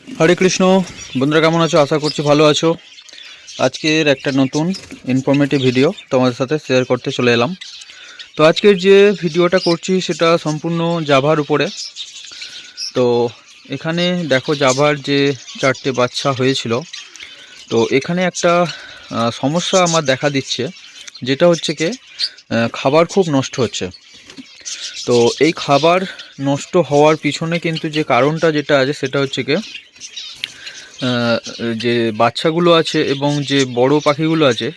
হরে কৃষ্ণ। বন্ধুরা কেমন আছো? আশা করছি ভালো আছো। আজকের একটা নতুন ইনফরমেটিভ ভিডিও তোমাদের সাথে শেয়ার করতে চলে এলাম। তো আজকের যে ভিডিওটা করছি সেটা সম্পূর্ণ জাভার উপরে। তো এখানে দেখো জাভার যে 4টে বাচ্চা হয়েছিল, তো এখানে একটা সমস্যা আমার দেখা দিচ্ছে, যেটা হচ্ছে কি খাবার খুব নষ্ট হচ্ছে। তো এই খাবার নষ্ট হওয়ার পিছনে কিন্তু যে কারণটা যেটা আছে সেটা হচ্ছে কি যে বাচ্চাগুলো আছে এবং যে বড় পাখিগুলো আছে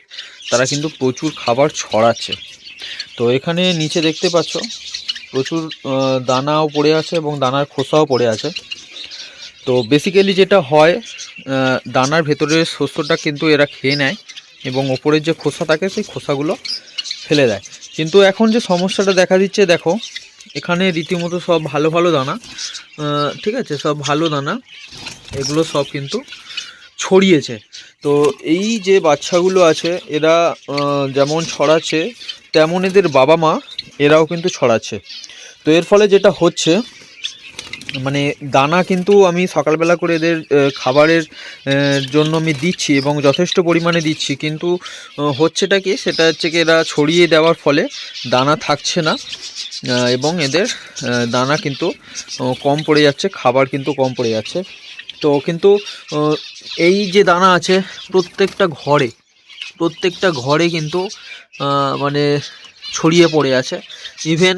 তারা কিন্তু প্রচুর খাবার ছড়াচ্ছে। তো এখানে নিচে দেখতে পাচ্ছ প্রচুর দানাও পড়ে আছে এবং দানার খোসাও পড়ে আছে। তো বেসিক্যালি যেটা হয়, দানার ভেতরের শস্যটা কিন্তু এরা খেয়ে নেয় এবং ওপরের যে খোসা থাকে সেই খোসাগুলো ফেলে দেয়। কিন্তু এখন যে সমস্যাটা দেখা দিচ্ছে, দেখো এখানে রীতিমতো সব ভালো ভালো দানা, ঠিক আছে, সব ভালো দানা, এগুলো সব কিন্তু ছড়িয়েছে। তো এই যে বাচ্চাগুলো আছে এরা যেমন ছড়াচ্ছে তেমন এদের বাবা মা এরাও কিন্তু ছড়াচ্ছে। তো এর ফলে যেটা হচ্ছে, মানে দানা কিন্তু আমি সকালবেলা করে এদের খাবারের জন্য আমি দিচ্ছি এবং যথেষ্ট পরিমাণে দিচ্ছি, কিন্তু হচ্ছেটা কি, সেটা হচ্ছে কি এরা ছড়িয়ে দেওয়ার ফলে দানা থাকছে না এবং এদের দানা কিন্তু কম পড়ে যাচ্ছে, খাবার কিন্তু কম পড়ে যাচ্ছে। তো কিন্তু এই যে দানা আছে প্রত্যেকটা ঘরে কিন্তু মানে ছড়িয়ে পড়ে আছে, ইভেন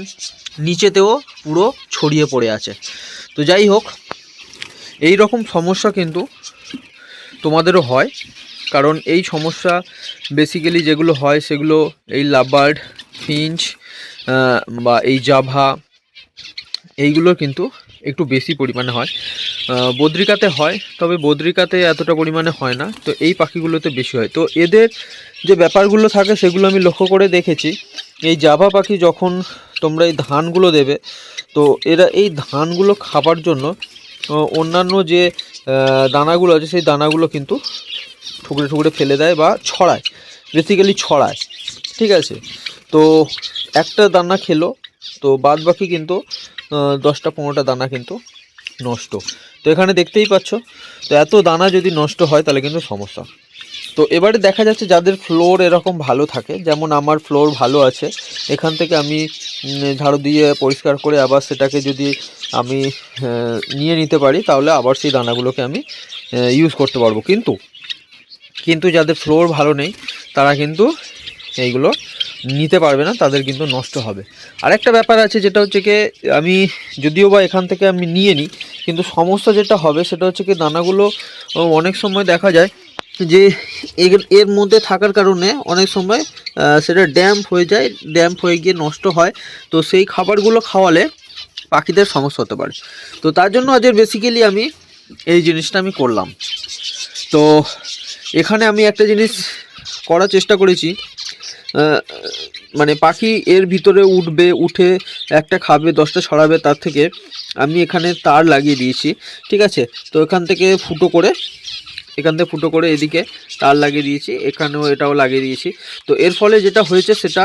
নিচেতেও পুরো ছড়িয়ে পড়ে আছে। তো যাই হোক, এই রকম সমস্যা কিন্তু তোমাদেরও হয়, কারণ এই সমস্যা বেসিক্যালি যেগুলো হয় সেগুলো এই লাভবার্ড, ফিঞ্চ বা এই জাভা, এইগুলো কিন্তু একটু বেশি পরিমাণে হয়। বদ্রিকাতে হয়, তবে বদ্রিকাতে এতটা পরিমাণে হয় না, তো এই পাখিগুলোতে বেশি হয়। তো এদের যে ব্যাপারগুলো থাকে সেগুলো আমি লক্ষ্য করে দেখেছি। এই জাভা পাখি যখন তোমরা এই ধানগুলো দেবে, তো এরা এই ধানগুলো খাবার জন্য অন্যান্য যে দানাগুলো আছে সেই দানাগুলো কিন্তু ঠুকরে ঠুকরে ফেলে দেয় বা ছড়ায়, বেসিক্যালি ছড়ায়, ঠিক আছে। তো একটা দানা খেলো, তো বাদ বাকি কিন্তু 10টা 15টা দানা কিন্তু নষ্ট। তো এখানে দেখতেই পাচ্ছ, তো এত দানা যদি নষ্ট হয় তাহলে কিন্তু সমস্যা। তো এবারে দেখা যাচ্ছে যাদের ফ্লোর এরকম ভালো থাকে, যেমন আমার ফ্লোর ভালো আছে, এখান থেকে আমি ঝাড়ু দিয়ে পরিষ্কার করে আবার সেটাকে যদি আমি নিয়ে নিতে পারি তাহলে আবার সেই দানাগুলোকে আমি ইউজ করতে পারবো। কিন্তু যাদের ফ্লোর ভালো নেই তারা কিন্তু এইগুলো নিতে পারবে না, তাদের কিন্তু নষ্ট হবে। আরেকটা ব্যাপার আছে, যেটা হচ্ছে কি আমি যদিও বা এখান থেকে আমি নিয়ে নিই, কিন্তু সমস্যা যেটা হবে সেটা হচ্ছে কি দানাগুলো অনেক সময় দেখা যায় যে এর মধ্যে থাকার কারণে অনেক সময় সেটা ড্যাম্প হয়ে যায়, ড্যাম্প হয়ে গিয়ে নষ্ট হয়। তো সেই খাবারগুলো খাওয়ালে পাখিদের সমস্যা হতে পারে। তো তার জন্য আজ বেসিক্যালি আমি এই জিনিসটা আমি করলাম। তো এখানে আমি একটা জিনিস করার চেষ্টা করেছি, মানে পাখি এর ভিতরে উঠে একটা খাবে 10টা ছড়াবে, তার থেকে আমি এখানে তার লাগিয়ে দিয়েছি, ঠিক আছে। তো এখান থেকে ফুটো করে এদিকে তার লাগিয়ে দিয়েছি, এখানেও এটাও লাগিয়ে দিয়েছি। তো এর ফলে যেটা হয়েছে সেটা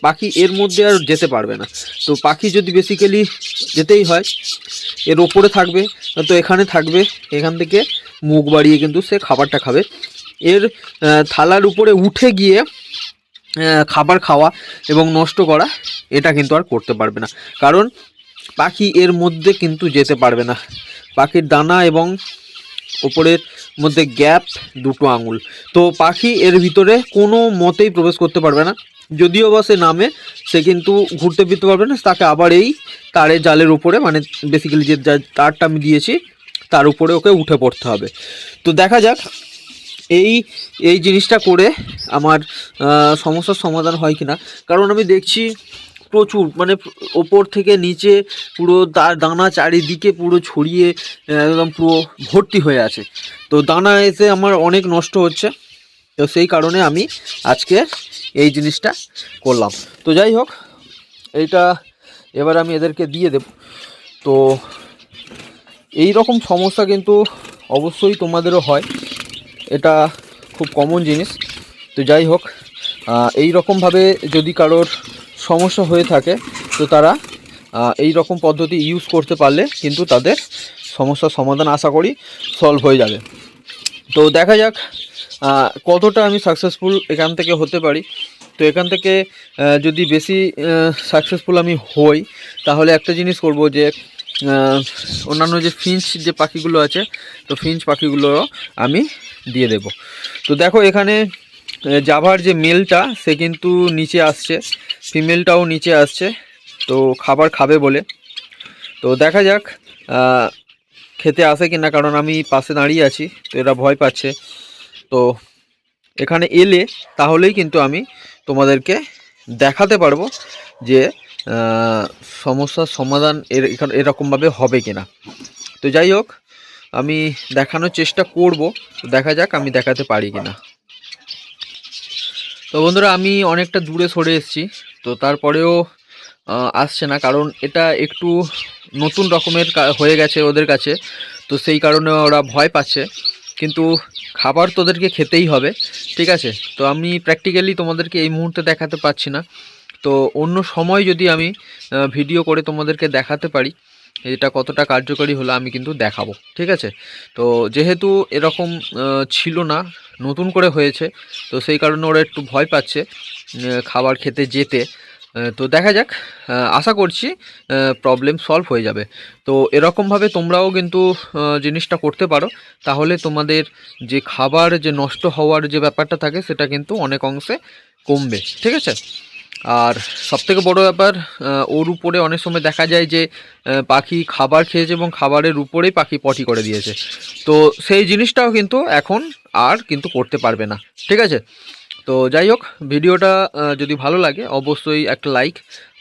পাখি এর মধ্যে আর যেতে পারবে না। তো পাখি যদি বেসিক্যালি যেতেই হয় এর ওপরে থাকবে, তো এখানে থাকবে, এখান থেকে মুখ বাড়িয়ে কিন্তু সে খাবারটা খাবে। এর থালার উপরে উঠে গিয়ে খাবার খাওয়া এবং নষ্ট করা এটা কিন্তু আর করতে পারবে না, কারণ পাখি এর মধ্যে কিন্তু যেতে পারবে না। পাখির ডানা এবং ওপরের মধ্যে গ্যাপ 2টো আঙুল, তো পাখি এর ভিতরে কোনো মতেই প্রবেশ করতে পারবে না। যদিও বা সে নামে, সে কিন্তু ঘুরতে ফিরতে পারবে না, তাকে আবার এই তারের জালের উপরে, মানে বেসিক্যালি যে তারটা আমি দিয়েছি তার উপরে ওকে উঠে পড়তে হবে। তো দেখা যাক এই জিনিসটা করে আমার সমস্যার সমাধান হয় কিনা, কারণ আমি দেখছি প্রচুর, মানে ওপর থেকে নিচে পুরো তার দানা চারিদিকে পুরো ছড়িয়ে একদম পুরো ভর্তি হয়ে আছে। তো দানা এসে আমার অনেক নষ্ট হচ্ছে, তো সেই কারণে আমি আজকে এই জিনিসটা করলাম। তো যাই হোক, এইটা এবার আমি এদেরকে দিয়ে দেব। তো এই রকম সমস্যা কিন্তু অবশ্যই তোমাদেরও হয়, এটা খুব কমন জিনিস। তো যাই হোক, এই রকমভাবে যদি কারোর সমস্যা হয়ে থাকে তো তারা এই রকম পদ্ধতি ইউজ করতে পারলে কিন্তু তাদের সমস্যার সমাধান আশা করি সলভ হয়ে যাবে। তো দেখা যাক কতটা আমি সাকসেসফুল এখান থেকে হতে পারি। তো এখান থেকে যদি বেশি সাকসেসফুল আমি হই তাহলে একটা জিনিস করব যে অন্যান্য যে ফিঞ্চ যে পাখিগুলো আছে, তো ফিঞ্চ পাখিগুলো আমি দিয়ে দেব। তো দেখো এখানে জাভার যে মেলটা সে কিন্তু নিচে আসছে, ফিমেলটাও নিচে আসছে, তো খাবার খাবে বলে। তো দেখা যাক খেতে আসে কিনা, কারণ আমি পাশে দাঁড়িয়ে আছি, তো এরা ভয় পাচ্ছে। তো এখানে এলে তাহলেই কিন্তু আমি তোমাদেরকে দেখাতে পারবো যে সমস্যার সমাধান এরকমভাবে হবে কিনা। তো যাই হোক, আমি দেখানোর চেষ্টা করব, তো দেখা যাক আমি দেখাতে পারি কিনা। তো বন্ধুরা, আমি অনেকটা দূরে সরে এসেছি, তো তারপরেও আসছে না, কারণ এটা একটু নতুন রকমের হয়ে গেছে ওদের কাছে, তো সেই কারণে ওরা ভয় পাচ্ছে। কিন্তু খাবার তোদেরকে খেতেই হবে, ঠিক আছে? তো আমি প্র্যাকটিক্যালি তোমাদেরকে এই মুহূর্তে দেখাতে পারছি না, তো অন্য সময় যদি আমি ভিডিও করে তোমাদেরকে দেখাতে পারি এটা কতটা কার্যকরী হলো, আমি কিন্তু দেখাবো, ঠিক আছে? তো যেহেতু এরকম ছিল না, নতুন করে হয়েছে, তো সেই কারণে ওরা একটু ভয় পাচ্ছে খাবার খেতে যেতে। তো দেখা যাক, আশা করছি প্রবলেম সলভ হয়ে যাবে। তো এরকমভাবে তোমরাও কিন্তু জিনিসটা করতে পারো, তাহলে তোমাদের যে খাবার যে নষ্ট হওয়ার যে ব্যাপারটা থাকে সেটা কিন্তু অনেক অংশে কমবে, ঠিক আছে? আর সবথেকে বড় ব্যাপার, ওর উপরে অনেক সময় দেখা যায় যে পাখি খাবার খেয়েছে এবং খাবারের উপরেই পাখি পটি করে দিয়েছে, তো সেই জিনিসটাও কিন্তু এখন আর কিন্তু করতে পারবে না, ঠিক আছে? তো যাই হোক, ভিডিওটা যদি ভালো লাগে অবশ্যই একটা লাইক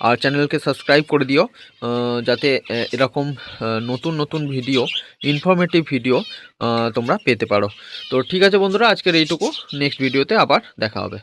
আর চ্যানেলকে সাবস্ক্রাইব করে দিও, যাতে এরকম নতুন নতুন ভিডিও, ইনফরমেটিভ ভিডিও তোমরা পেতে পারো। তো ঠিক আছে বন্ধুরা, আজকের এইটুকু, নেক্সট ভিডিওতে আবার দেখা হবে।